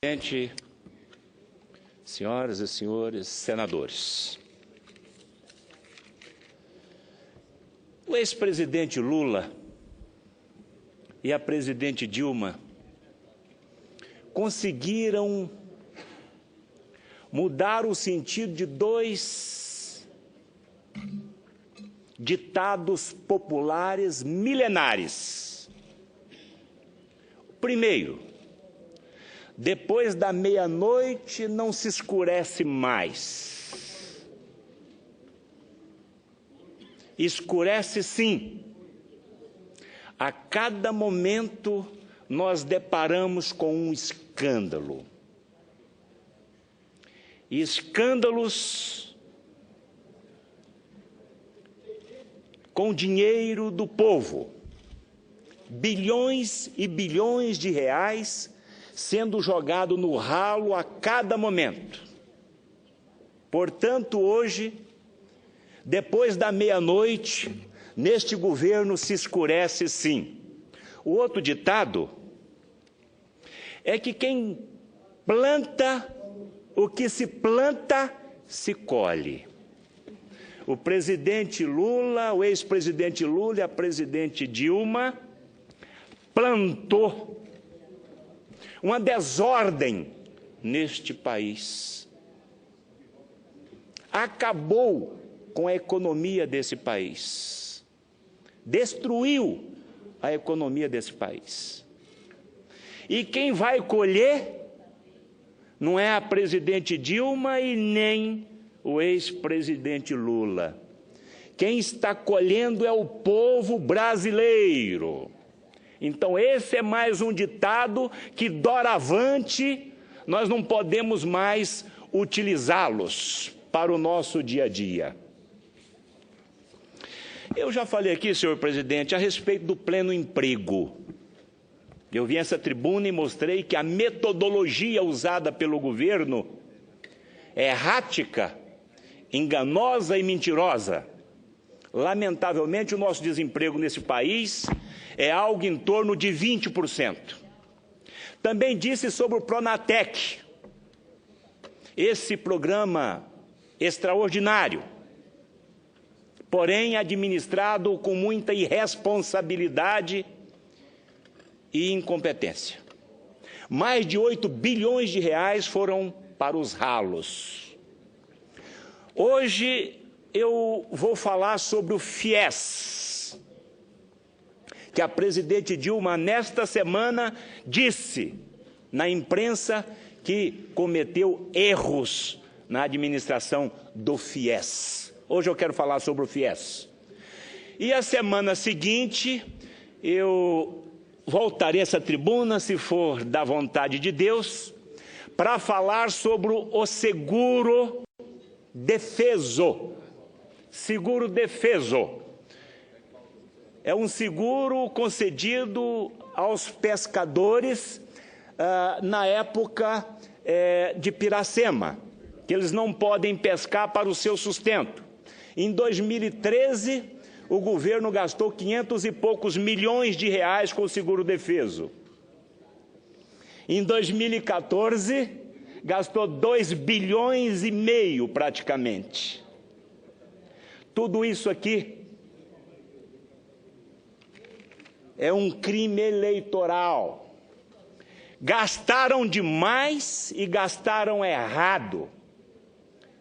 Presidente, senhoras e senhores senadores, o ex-presidente Lula e a presidente Dilma conseguiram mudar o sentido de dois ditados populares milenares. Primeiro, depois da meia-noite não se escurece mais. Escurece sim. A cada momento nós deparamos com um escândalo. E escândalos com dinheiro do povo. Bilhões e bilhões de reais sendo jogado no ralo a cada momento. Portanto, hoje, depois da meia-noite, neste governo se escurece sim. O outro ditado é que quem planta, o que se planta, se colhe. O presidente Lula, o ex-presidente Lula e a presidente Dilma plantou uma desordem neste país. Acabou com a economia desse país. Destruiu a economia desse país. E quem vai colher não é a presidente Dilma e nem o ex-presidente Lula. Quem está colhendo é o povo brasileiro. Então, esse é mais um ditado que, doravante, nós não podemos mais utilizá-los para o nosso dia a dia. Eu já falei aqui, senhor presidente, a respeito do pleno emprego. Eu vim a essa tribuna e mostrei que a metodologia usada pelo governo é errática, enganosa e mentirosa. Lamentavelmente, o nosso desemprego nesse país é algo em torno de 20%. Também disse sobre o Pronatec, esse programa extraordinário, porém administrado com muita irresponsabilidade e incompetência. Mais de 8 bilhões de reais foram para os ralos. Hoje eu vou falar sobre o FIES, que a presidente Dilma, nesta semana, disse na imprensa que cometeu erros na administração do FIES. Hoje eu quero falar sobre o FIES. E a semana seguinte, eu voltarei a essa tribuna, se for da vontade de Deus, para falar sobre o seguro defeso. Seguro defeso. É um seguro concedido aos pescadores na época de Piracema, que eles não podem pescar para o seu sustento. Em 2013, o governo gastou 500 e poucos milhões de reais com o seguro defeso. Em 2014, gastou 2 bilhões e meio praticamente. Tudo isso aqui é um crime eleitoral. Gastaram demais e gastaram errado.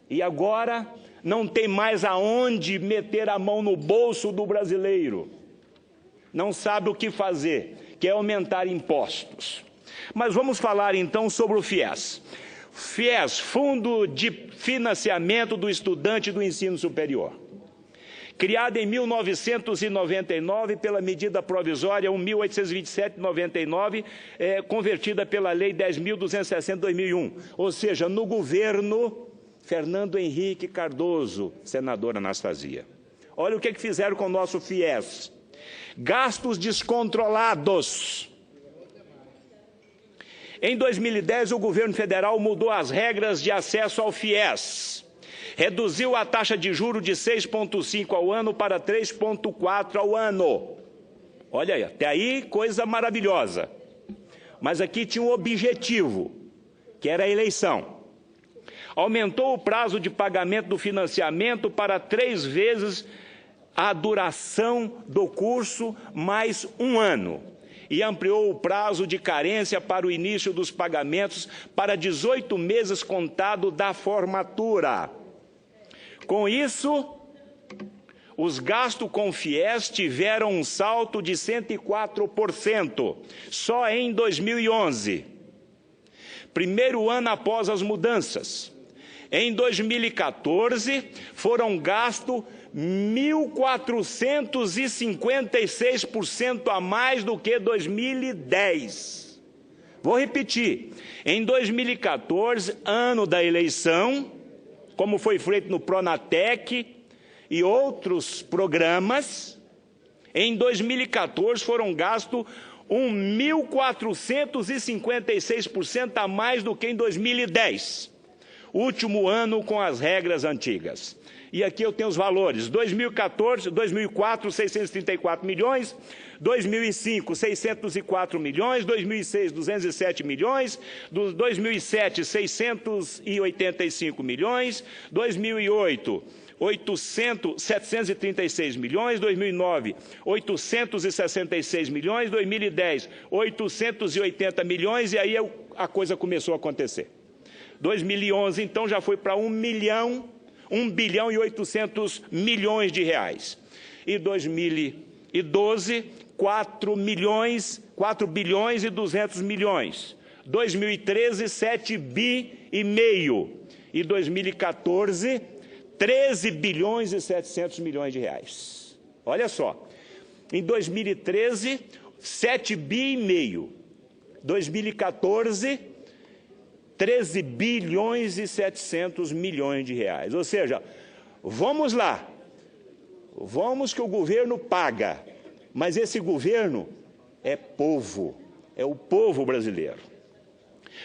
E agora não tem mais aonde meter a mão no bolso do brasileiro. Não sabe o que fazer, quer aumentar impostos. Mas vamos falar então sobre o FIES. FIES, Fundo de Financiamento do Estudante do Ensino Superior. Criada em 1999 pela medida provisória 1.827/99, convertida pela Lei 10.260/2001, ou seja, no governo Fernando Henrique Cardoso, senadora Anastasia. Olha o que fizeram com o nosso FIES. Gastos descontrolados. Em 2010, o governo federal mudou as regras de acesso ao FIES. Reduziu a taxa de juros de 6,5% ao ano para 3,4% ao ano. Olha aí, até aí coisa maravilhosa. Mas aqui tinha um objetivo. que era a eleição. Aumentou o prazo de pagamento do financiamento para 3 vezes a duração do curso mais 1 ano. E ampliou o prazo de carência para o início dos pagamentos para 18 meses contado da formatura. Com isso, os gastos com FIES tiveram um salto de 104%, só em 2011. Primeiro ano após as mudanças. Em 2014, foram gastos 1.456% a mais do que 2010. Vou repetir. Em 2014, ano da eleição, como foi feito no Pronatec e outros programas, em 2014 foram gastos 1.456% a mais do que em 2010. Último ano com as regras antigas. E aqui eu tenho os valores. 2004, 634 milhões. 2005, 604 milhões. 2006, 207 milhões. 2007, 685 milhões. 2008, 736 milhões. 2009, 866 milhões. 2010, 880 milhões. E aí a coisa começou a acontecer. 2011, então, já foi para 1 bilhão e 800 milhões de reais. E 2012, 4 bilhões e 200 milhões. 2013, 7 bi e meio. E 2014, 13 bilhões e 700 milhões de reais. Olha só. Em 2013, 7 bi e meio. 2014, 13 bilhões e 700 milhões de reais. Ou seja, vamos lá, vamos que o governo paga, mas esse governo é povo, é o povo brasileiro.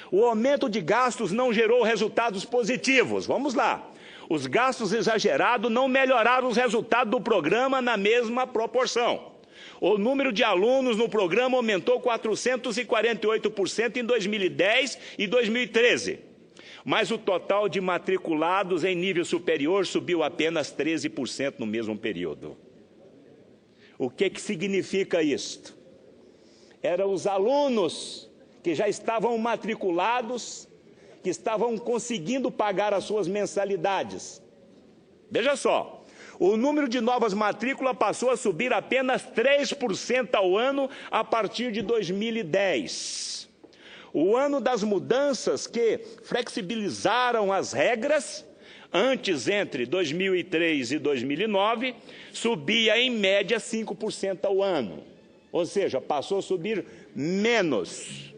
O aumento de gastos não gerou resultados positivos. Vamos lá, os gastos exagerados não melhoraram os resultados do programa na mesma proporção. O número de alunos no programa aumentou 448% em 2010 e 2013. Mas o total de matriculados em nível superior subiu apenas 13% no mesmo período. O que significa isto? Eram os alunos que já estavam matriculados, que estavam conseguindo pagar as suas mensalidades. Veja só. O número de novas matrículas passou a subir apenas 3% ao ano a partir de 2010. O ano das mudanças que flexibilizaram as regras, antes entre 2003 e 2009, subia em média 5% ao ano. Ou seja, passou a subir menos.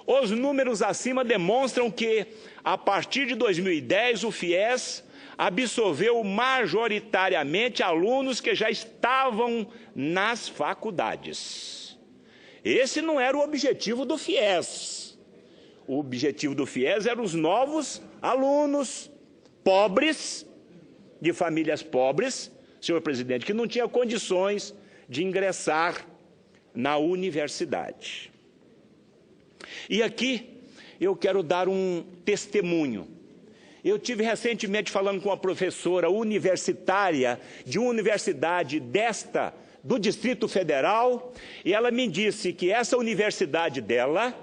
Os números acima demonstram que, a partir de 2010, o FIES absorveu majoritariamente alunos que já estavam nas faculdades. Esse não era o objetivo do FIES. O objetivo do FIES eram os novos alunos pobres, de famílias pobres, senhor presidente, que não tinham condições de ingressar na universidade. E aqui eu quero dar um testemunho. Eu tive recentemente falando com uma professora universitária de uma universidade do Distrito Federal, e ela me disse que essa universidade dela,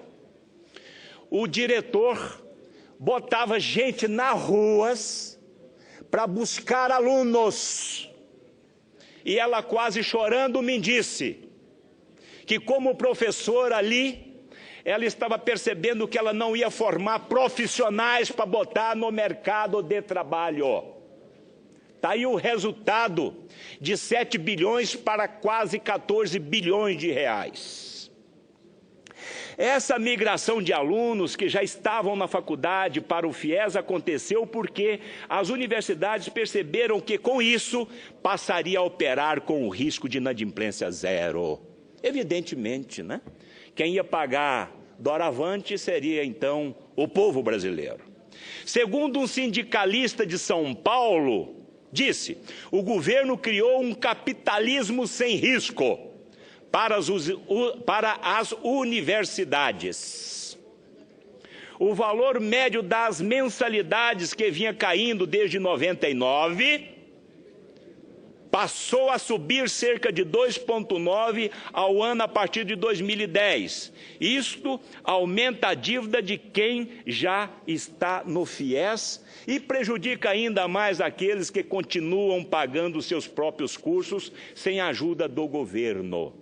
o diretor botava gente nas ruas para buscar alunos. E ela, quase chorando, me disse que, como professora ali, ela estava percebendo que ela não ia formar profissionais para botar no mercado de trabalho. Está aí o resultado de 7 bilhões para quase 14 bilhões de reais. Essa migração de alunos que já estavam na faculdade para o FIES aconteceu porque as universidades perceberam que, com isso, passaria a operar com o risco de inadimplência zero. Evidentemente, né? Quem ia pagar doravante seria, então, o povo brasileiro. Segundo um sindicalista de São Paulo, disse: o governo criou um capitalismo sem risco para as universidades. o valor médio das mensalidades que vinha caindo desde 99 passou a subir cerca de 2,9 ao ano a partir de 2010. Isto aumenta a dívida de quem já está no FIES e prejudica ainda mais aqueles que continuam pagando seus próprios cursos sem a ajuda do governo.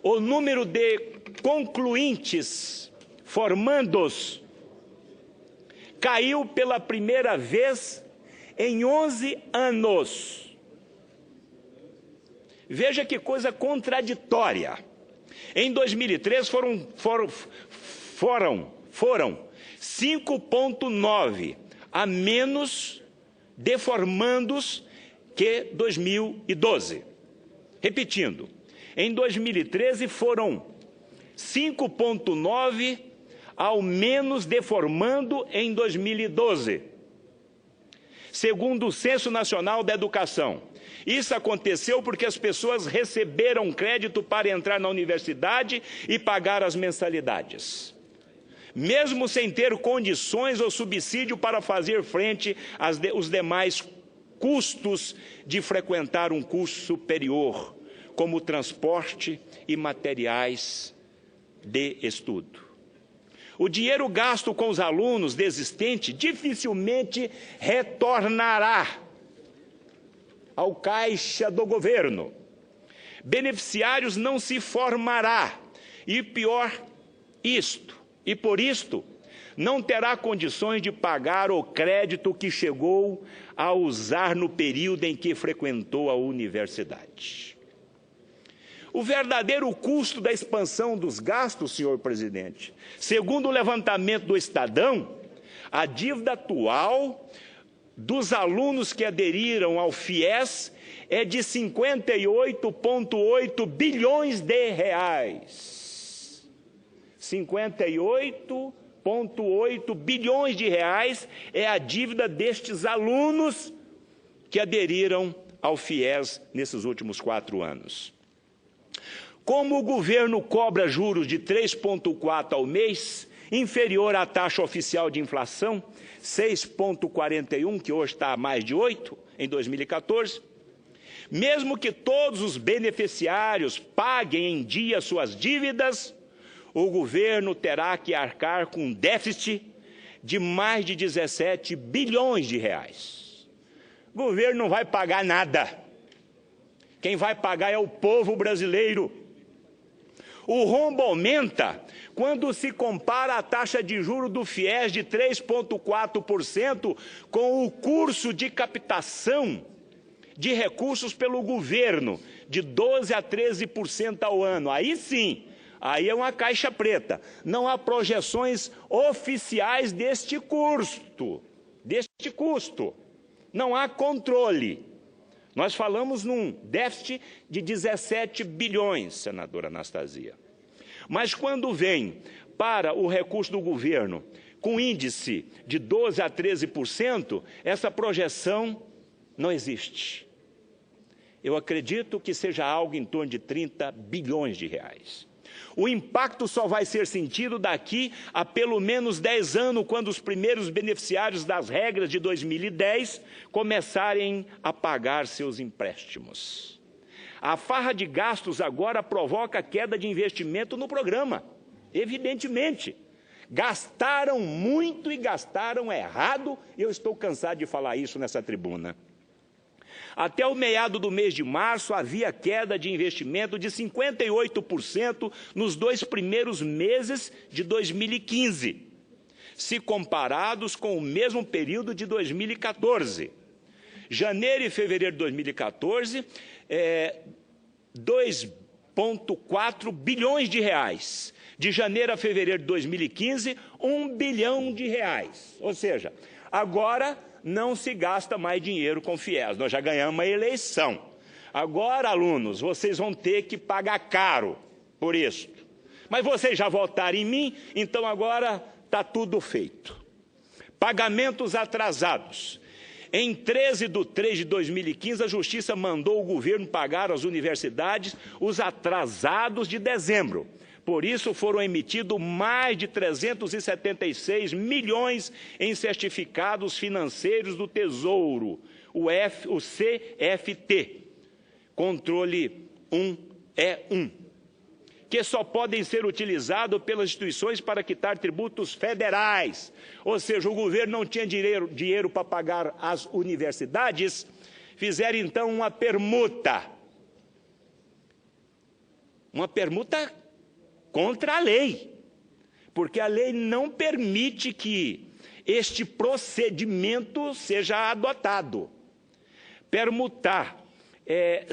O número de concluintes formandos caiu pela primeira vez em 11 anos. Veja que coisa contraditória. Em 2003 foram 5,9 a menos de formandos que 2012. Repetindo, em 2013 foram 5,9 ao menos de formando em 2012. Segundo o Censo Nacional da Educação. Isso aconteceu porque as pessoas receberam crédito para entrar na universidade e pagar as mensalidades, mesmo sem ter condições ou subsídio para fazer frente aos demais custos de frequentar um curso superior, como transporte e materiais de estudo. O dinheiro gasto com os alunos desistentes dificilmente retornará ao caixa do governo. Beneficiários não se formará. E pior, e por isto, não terá condições de pagar o crédito que chegou a usar no período em que frequentou a universidade. O verdadeiro custo da expansão dos gastos, senhor presidente, segundo o levantamento do Estadão, a dívida atual dos alunos que aderiram ao FIES é de 58,8 bilhões de reais. 58,8 bilhões de reais é a dívida destes alunos que aderiram ao FIES nesses últimos 4 anos. Como o governo cobra juros de 3,4 ao mês, inferior à taxa oficial de inflação, 6,41, que hoje está a mais de 8, em 2014, mesmo que todos os beneficiários paguem em dia suas dívidas, o governo terá que arcar com um déficit de mais de 17 bilhões de reais. O governo não vai pagar nada. Quem vai pagar é o povo brasileiro. O rombo aumenta quando se compara a taxa de juros do FIES de 3,4% com o curso de captação de recursos pelo governo, de 12% a 13% ao ano. Aí sim, aí é uma caixa preta. Não há projeções oficiais deste custo. Não há controle. Nós falamos num déficit de 17 bilhões, senadora Anastasia. Mas quando vem para o recurso do governo com índice de 12% a 13%, essa projeção não existe. Eu acredito que seja algo em torno de 30 bilhões de reais. O impacto só vai ser sentido daqui a pelo menos 10 anos, quando os primeiros beneficiários das regras de 2010 começarem a pagar seus empréstimos. A farra de gastos agora provoca queda de investimento no programa, evidentemente. Gastaram muito e gastaram errado, e eu estou cansado de falar isso nessa tribuna. Até o meado do mês de março, havia queda de investimento de 58% nos 2 primeiros meses de 2015, se comparados com o mesmo período de 2014. Janeiro e fevereiro de 2014, 2,4 bilhões de reais. De janeiro a fevereiro de 2015, 1 bilhão de reais. Ou seja, agora não se gasta mais dinheiro com FIES, nós já ganhamos a eleição. Agora, alunos, vocês vão ter que pagar caro por isso. Mas vocês já votaram em mim, então agora está tudo feito. Pagamentos atrasados. Em 13/3/2015, a Justiça mandou o governo pagar às universidades os atrasados de dezembro, Por isso foram emitidos mais de 376 milhões em certificados financeiros do Tesouro, o CFT, controle 1E1, que só podem ser utilizados pelas instituições para quitar tributos federais. Ou seja, o governo não tinha dinheiro para pagar as universidades, fizeram então uma permuta. Uma permuta contra a lei, porque a lei não permite que este procedimento seja adotado. Permutar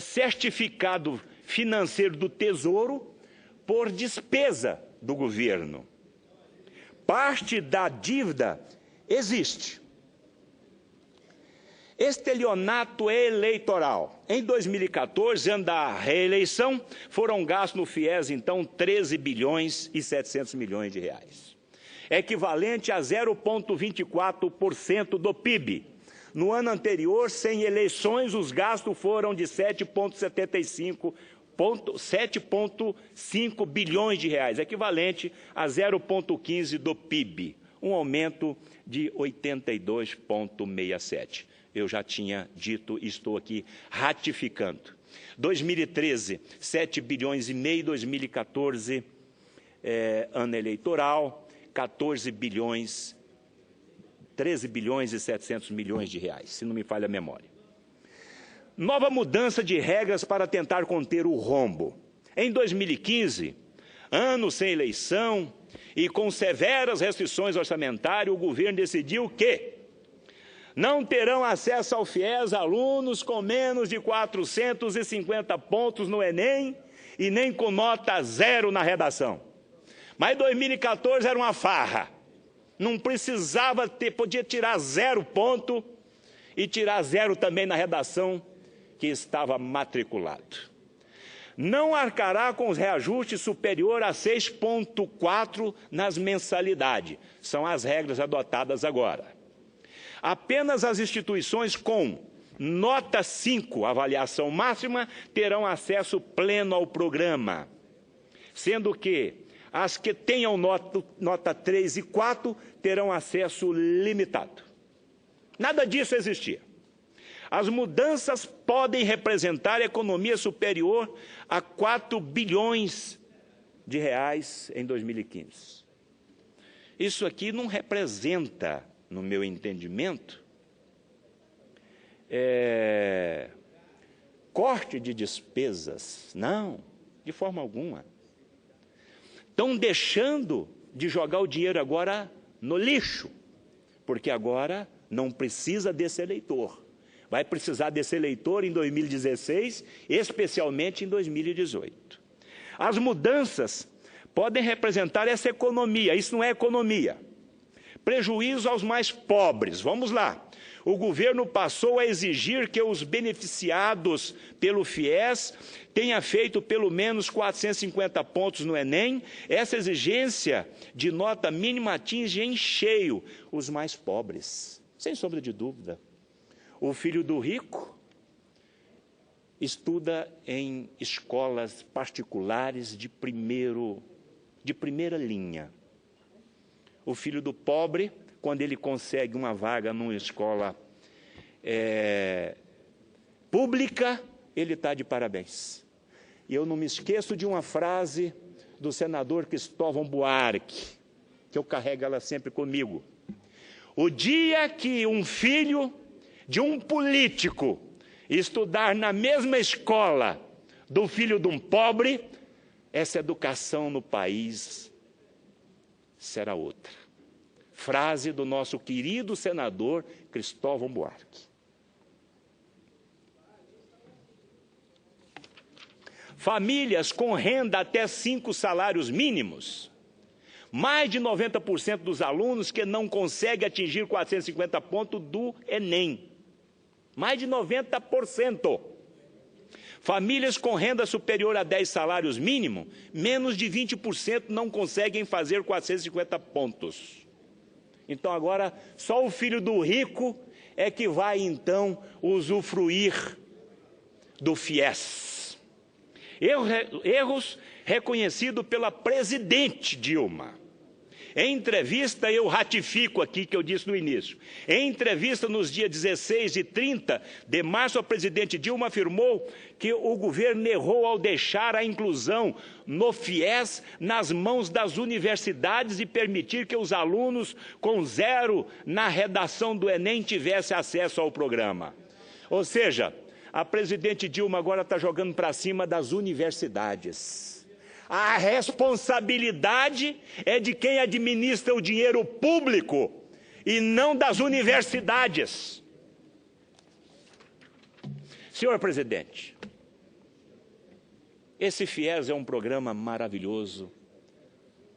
certificado financeiro do Tesouro por despesa do governo. Parte da dívida existe. Estelionato eleitoral. Em 2014, ano da reeleição, foram gastos no FIES, então, 13 bilhões e 700 milhões de reais. Equivalente a 0,24% do PIB. No ano anterior, sem eleições, os gastos foram de 7,5 bilhões de reais, equivalente a 0,15% do PIB, um aumento de 82,67%. Eu já tinha dito e estou aqui ratificando. 2013, 7 bilhões e meio, 2014, ano eleitoral, 13 bilhões e 700 milhões de reais, se não me falha a memória. Nova mudança de regras para tentar conter o rombo. Em 2015, ano sem eleição e com severas restrições orçamentárias, o governo decidiu que não terão acesso ao FIES alunos com menos de 450 pontos no Enem e nem com nota 0 na redação. Mas 2014 era uma farra. Não precisava ter, podia tirar 0 ponto e tirar 0 também na redação que estava matriculado. Não arcará com os reajustes superior a 6,4 nas mensalidades. São as regras adotadas agora. Apenas as instituições com nota 5, avaliação máxima, terão acesso pleno ao programa, sendo que as que tenham nota 3 e 4 terão acesso limitado. Nada disso existia. As mudanças podem representar economia superior a 4 bilhões de reais em 2015. Isso aqui não representa, no meu entendimento, corte de despesas. Não, de forma alguma. Estão deixando de jogar o dinheiro agora no lixo, porque agora não precisa desse eleitor. Vai precisar desse eleitor em 2016, especialmente em 2018. As mudanças podem representar essa economia. Isso não é economia. Prejuízo aos mais pobres. Vamos lá. O governo passou a exigir que os beneficiados pelo FIES tenham feito pelo menos 450 pontos no Enem. Essa exigência de nota mínima atinge em cheio os mais pobres, sem sombra de dúvida. O filho do rico estuda em escolas particulares de primeira linha. O filho do pobre, quando ele consegue uma vaga numa escola pública, ele está de parabéns. E eu não me esqueço de uma frase do senador Cristóvão Buarque, que eu carrego ela sempre comigo. O dia que um filho de um político estudar na mesma escola do filho de um pobre, essa educação no país será outra. Frase do nosso querido senador Cristóvão Buarque. Famílias com renda até 5 salários mínimos, mais de 90% dos alunos que não conseguem atingir 450 pontos do Enem. Mais de 90%. Famílias com renda superior a 10 salários mínimos, menos de 20% não conseguem fazer 450 pontos. Então agora só o filho do rico é que vai então usufruir do FIES. Erros reconhecido pela presidente Dilma. Em entrevista, eu ratifico aqui que eu disse no início. Em entrevista, nos dias 16 e 30 de março, a presidente Dilma afirmou que o governo errou ao deixar a inclusão no FIES nas mãos das universidades e permitir que os alunos com 0 na redação do Enem tivessem acesso ao programa. Ou seja, a presidente Dilma agora está jogando para cima das universidades. A responsabilidade é de quem administra o dinheiro público e não das universidades. Senhor presidente, esse FIES é um programa maravilhoso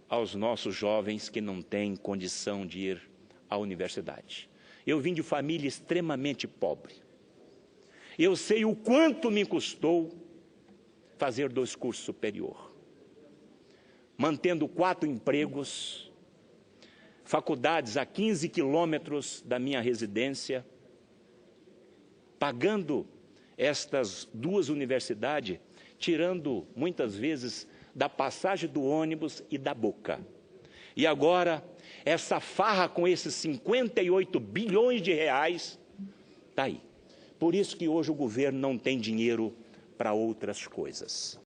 aos nossos jovens que não têm condição de ir à universidade. Eu vim de família extremamente pobre. Eu sei o quanto me custou fazer 2 cursos superiores. Mantendo 4 empregos, faculdades a 15 quilômetros da minha residência, pagando estas 2 universidades, tirando muitas vezes da passagem do ônibus e da boca. E agora, essa farra com esses 58 bilhões de reais, está aí. Por isso que hoje o governo não tem dinheiro para outras coisas.